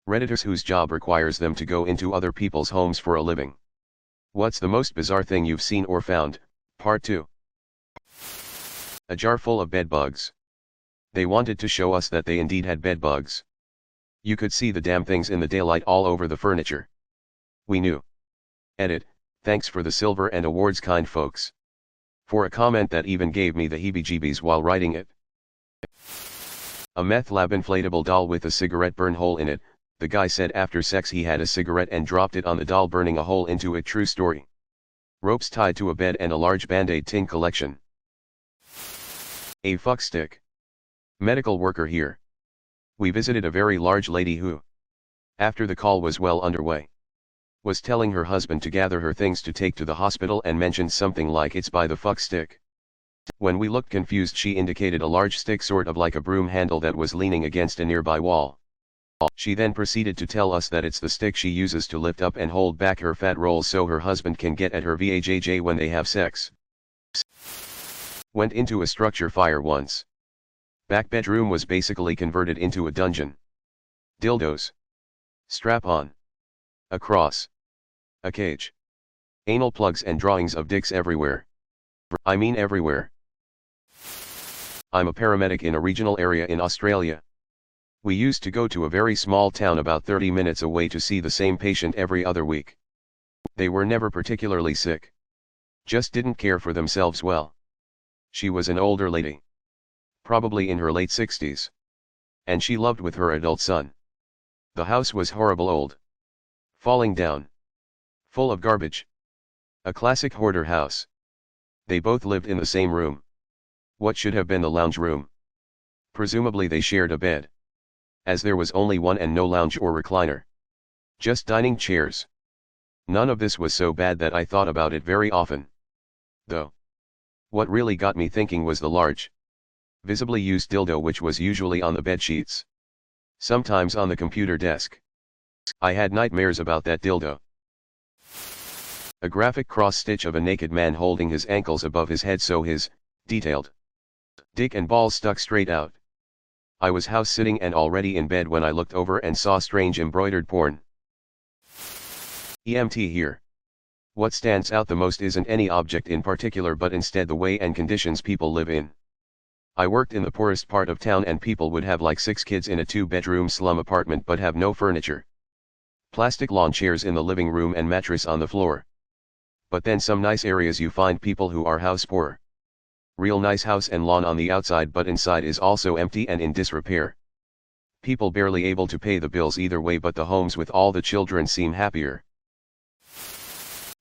Redditors whose job requires them to go into other people's homes for a living. What's the most bizarre thing you've seen or found? Part 2. A jar full of bed bugs. They wanted to show us that they indeed had bed bugs. You could see the damn things in the daylight all over the furniture. We knew. Edit, thanks for the silver and awards kind folks. For a comment that even gave me the heebie-jeebies while writing it. A meth lab inflatable doll with a cigarette burn hole in it. The guy said after sex he had a cigarette and dropped it on the doll, burning a hole into it. True story. Ropes tied to a bed and a large Band-Aid tin collection. A fuck stick. Medical worker here. We visited a very large lady who, after the call was well underway, was telling her husband to gather her things to take to the hospital and mentioned something like it's by the fuck stick. When we looked confused, she indicated a large stick sort of like a broom handle that was leaning against a nearby wall. She then proceeded to tell us that it's the stick she uses to lift up and hold back her fat rolls so her husband can get at her vajj when they have sex. Went into a structure fire once. Back bedroom was basically converted into a dungeon. Dildos. Strap-on. A cross. A cage. Anal plugs and drawings of dicks everywhere. I mean everywhere. I'm a paramedic in a regional area in Australia. We used to go to a very small town about 30 minutes away to see the same patient every other week. They were never particularly sick. Just didn't care for themselves well. She was an older lady. Probably in her late 60s. And she lived with her adult son. The house was horrible old. Falling down. Full of garbage. A classic hoarder house. They both lived in the same room. What should have been the lounge room. Presumably they shared a bed. As there was only one and no lounge or recliner. Just dining chairs. None of this was so bad that I thought about it very often. Though. What really got me thinking was the large, visibly used dildo which was usually on the bed sheets. Sometimes on the computer desk. I had nightmares about that dildo. A graphic cross-stitch of a naked man holding his ankles above his head so his, detailed, dick and balls stuck straight out. I was house sitting and already in bed when I looked over and saw strange embroidered porn. EMT here. What stands out the most isn't any object in particular but instead the way and conditions people live in. I worked in the poorest part of town and people would have like 6 kids in a 2-bedroom slum apartment but have no furniture. Plastic lawn chairs in the living room and mattress on the floor. But then some nice areas you find people who are house poor. Real nice house and lawn on the outside but inside is also empty and in disrepair. People barely able to pay the bills either way but the homes with all the children seem happier.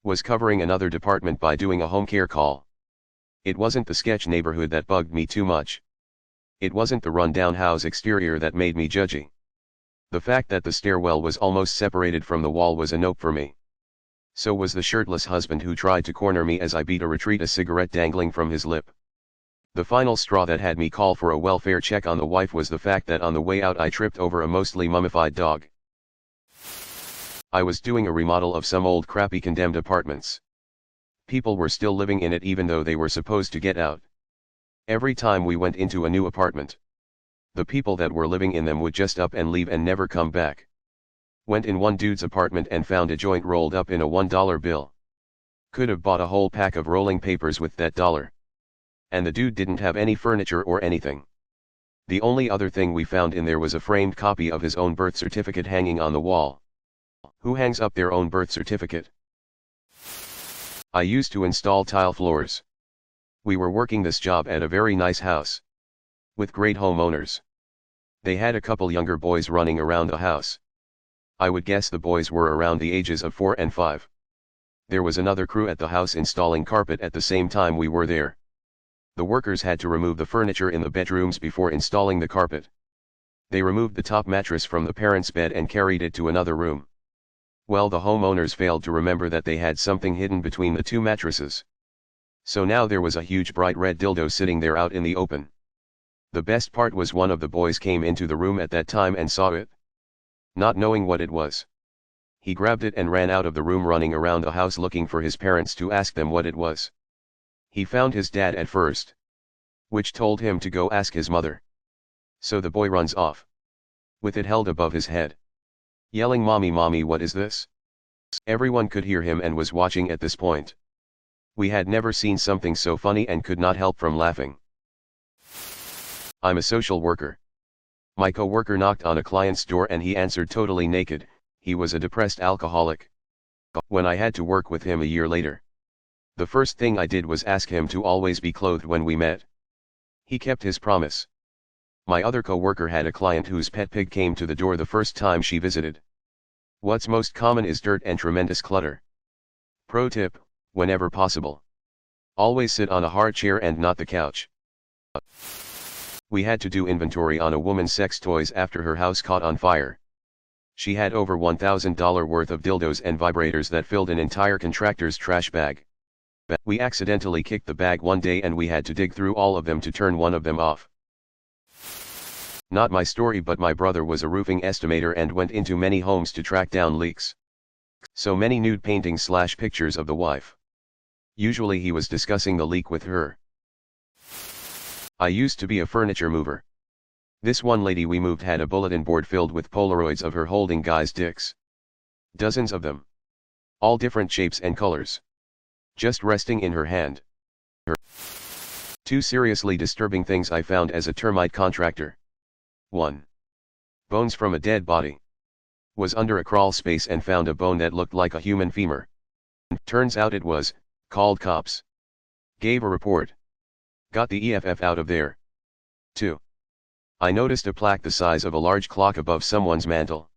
Was covering another department by doing a home care call. It wasn't the sketch neighborhood that bugged me too much. It wasn't the run-down house exterior that made me judgy. The fact that the stairwell was almost separated from the wall was a nope for me. So was the shirtless husband who tried to corner me as I beat a retreat, a cigarette dangling from his lip. The final straw that had me call for a welfare check on the wife was the fact that on the way out I tripped over a mostly mummified dog. I was doing a remodel of some old crappy condemned apartments. People were still living in it even though they were supposed to get out. Every time we went into a new apartment, the people that were living in them would just up and leave and never come back. Went in one dude's apartment and found a joint rolled up in a $1 bill. Could have bought a whole pack of rolling papers with that dollar. And the dude didn't have any furniture or anything. The only other thing we found in there was a framed copy of his own birth certificate hanging on the wall. Who hangs up their own birth certificate? I used to install tile floors. We were working this job at a very nice house. With great homeowners. They had a couple younger boys running around the house. I would guess the boys were around the ages of 4 and 5. There was another crew at the house installing carpet at the same time we were there. The workers had to remove the furniture in the bedrooms before installing the carpet. They removed the top mattress from the parents' bed and carried it to another room. Well, the homeowners failed to remember that they had something hidden between the 2 mattresses. So now there was a huge bright red dildo sitting there out in the open. The best part was one of the boys came into the room at that time and saw it. Not knowing what it was. He grabbed it and ran out of the room, running around the house looking for his parents to ask them what it was. He found his dad at first, which told him to go ask his mother. So the boy runs off, with it held above his head. yelling, "Mommy, mommy, what is this?" Everyone could hear him and was watching at this point. We had never seen something so funny and could not help from laughing. I'm a social worker. My co-worker knocked on a client's door and he answered totally naked. He was a depressed alcoholic. When I had to work with him a year later, the first thing I did was ask him to always be clothed when we met. He kept his promise. My other co-worker had a client whose pet pig came to the door the first time she visited. What's most common is dirt and tremendous clutter. Pro tip, whenever possible, always sit on a hard chair and not the couch. We had to do inventory on a woman's sex toys after her house caught on fire. She had over $1,000 worth of dildos and vibrators that filled an entire contractor's trash bag. We accidentally kicked the bag one day and we had to dig through all of them to turn one of them off. Not my story, but my brother was a roofing estimator and went into many homes to track down leaks. So many nude paintings / pictures of the wife. Usually he was discussing the leak with her. I used to be a furniture mover. This one lady we moved had a bulletin board filled with Polaroids of her holding guys' dicks. Dozens of them. All different shapes and colors. Just resting in her hand. Two seriously disturbing things I found as a termite contractor. 1. Bones from a dead body. Was under a crawl space and found a bone that looked like a human femur. Turns out it was. Called cops. Gave a report. Got the EFF out of there. 2. I noticed a plaque the size of a large clock above someone's mantle.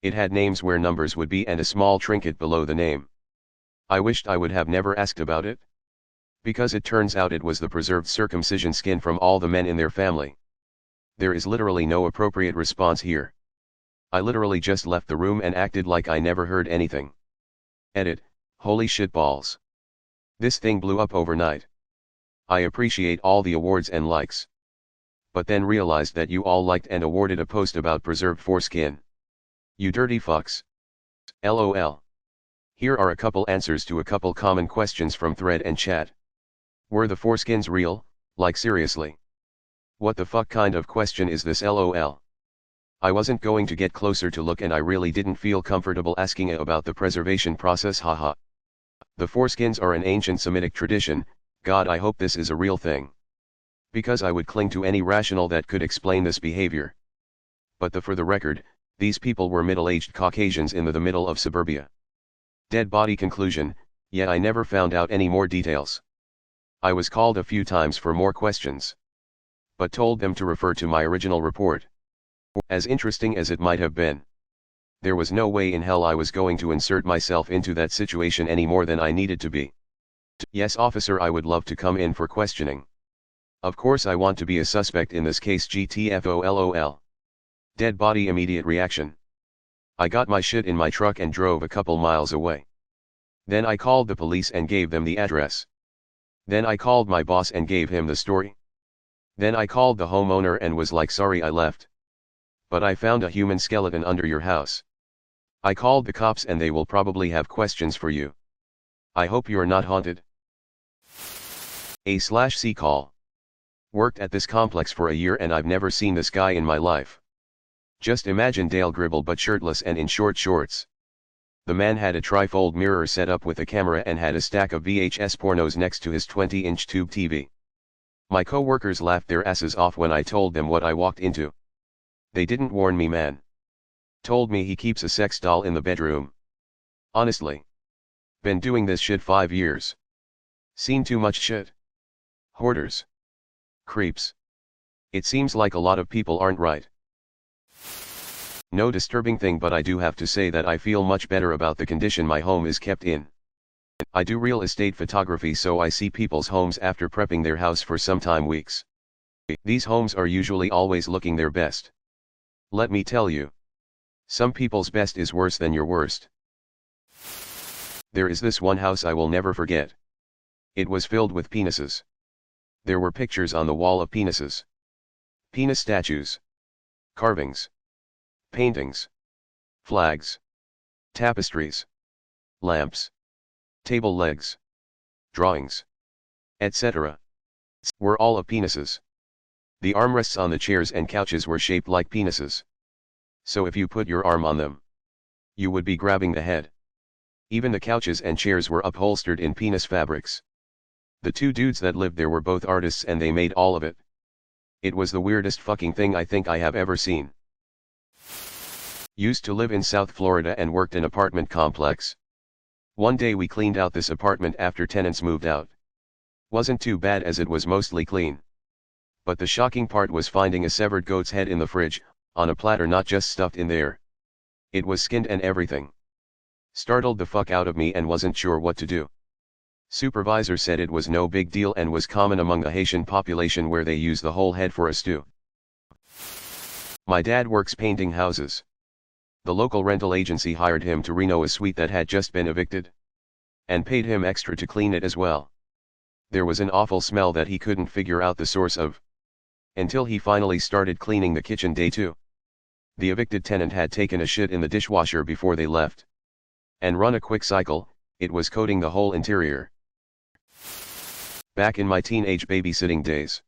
It had names where numbers would be and a small trinket below the name. I wished I would have never asked about it. Because it turns out it was the preserved circumcision skin from all the men in their family. There is literally no appropriate response here. I literally just left the room and acted like I never heard anything. Edit, holy shit balls. This thing blew up overnight. I appreciate all the awards and likes. But then realized that you all liked and awarded a post about preserved foreskin. You dirty fucks. LOL. Here are a couple answers to a couple common questions from thread and chat. Were the foreskins real? Like seriously? What the fuck kind of question is this, LOL? I wasn't going to get closer to look and I really didn't feel comfortable asking about the preservation process, haha. The foreskins are an ancient Semitic tradition. God, I hope this is a real thing. Because I would cling to any rationale that could explain this behavior. But for the record, these people were middle-aged Caucasians in the middle of suburbia. Dead body conclusion, yeah, I never found out any more details. I was called a few times for more questions. But told them to refer to my original report. As interesting as it might have been. There was no way in hell I was going to insert myself into that situation any more than I needed to be. Yes, officer, I would love to come in for questioning. Of course I want to be a suspect in this case, GTFO LOL. Dead body immediate reaction. I got my shit in my truck and drove a couple miles away. Then I called the police and gave them the address. Then I called my boss and gave him the story. Then I called the homeowner and was like, sorry I left. But I found a human skeleton under your house. I called the cops and they will probably have questions for you. I hope you're not haunted. A/C call. Worked at this complex for a year and I've never seen this guy in my life. Just imagine Dale Gribble but shirtless and in short shorts. The man had a trifold mirror set up with a camera and had a stack of VHS pornos next to his 20-inch tube TV. My co-workers laughed their asses off when I told them what I walked into. They didn't warn me, man. Told me he keeps a sex doll in the bedroom. Honestly. Been doing this shit 5 years. Seen too much shit. Hoarders. Creeps. It seems like a lot of people aren't right. No disturbing thing, but I do have to say that I feel much better about the condition my home is kept in. I do real estate photography, so I see people's homes after prepping their house for sometime weeks. These homes are usually always looking their best. Let me tell you. Some people's best is worse than your worst. There is this one house I will never forget. It was filled with penises. There were pictures on the wall of penises. Penis statues. Carvings. Paintings. Flags. Tapestries. Lamps. Table legs. Drawings. Etc. Were all of penises. The armrests on the chairs and couches were shaped like penises. So if you put your arm on them, You would be grabbing the head. Even the couches and chairs were upholstered in penis fabrics. The two dudes that lived there were both artists and they made all of it. It was the weirdest fucking thing I think I have ever seen. Used to live in South Florida and worked in apartment complex. One day we cleaned out this apartment after tenants moved out. Wasn't too bad as it was mostly clean. But the shocking part was finding a severed goat's head in the fridge, on a platter, not just stuffed in there. It was skinned and everything. Startled the fuck out of me and wasn't sure what to do. Supervisor said it was no big deal and was common among the Haitian population where they use the whole head for a stew. My dad works painting houses. The local rental agency hired him to reno a suite that had just been evicted. And paid him extra to clean it as well. There was an awful smell that he couldn't figure out the source of. Until he finally started cleaning the kitchen day 2. The evicted tenant had taken a shit in the dishwasher before they left. And run a quick cycle, it was coating the whole interior. Back in my teenage babysitting days,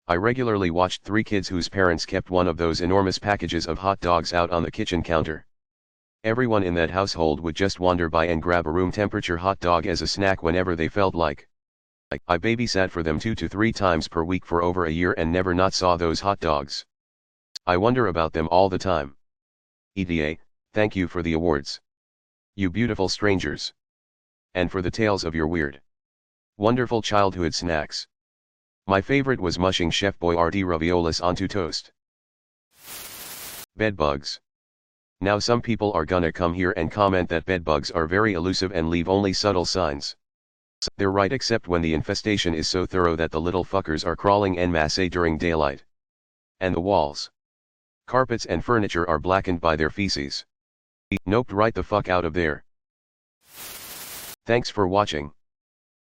I regularly watched 3 kids whose parents kept one of those enormous packages of hot dogs out on the kitchen counter. Everyone in that household would just wander by and grab a room temperature hot dog as a snack whenever they felt like. I babysat for them 2 to 3 times per week for over a year and never not saw those hot dogs. I wonder about them all the time. ETA, thank you for the awards. You beautiful strangers. And for the tales of your weird, wonderful childhood snacks. My favorite was mushing Chef Boyardee raviolis onto toast. Bedbugs. Now some people are gonna come here and comment that bedbugs are very elusive and leave only subtle signs. They're right, except when the infestation is so thorough that the little fuckers are crawling en masse during daylight. And the walls, carpets and furniture are blackened by their feces. Nope, right the fuck out of there. Thanks for watching.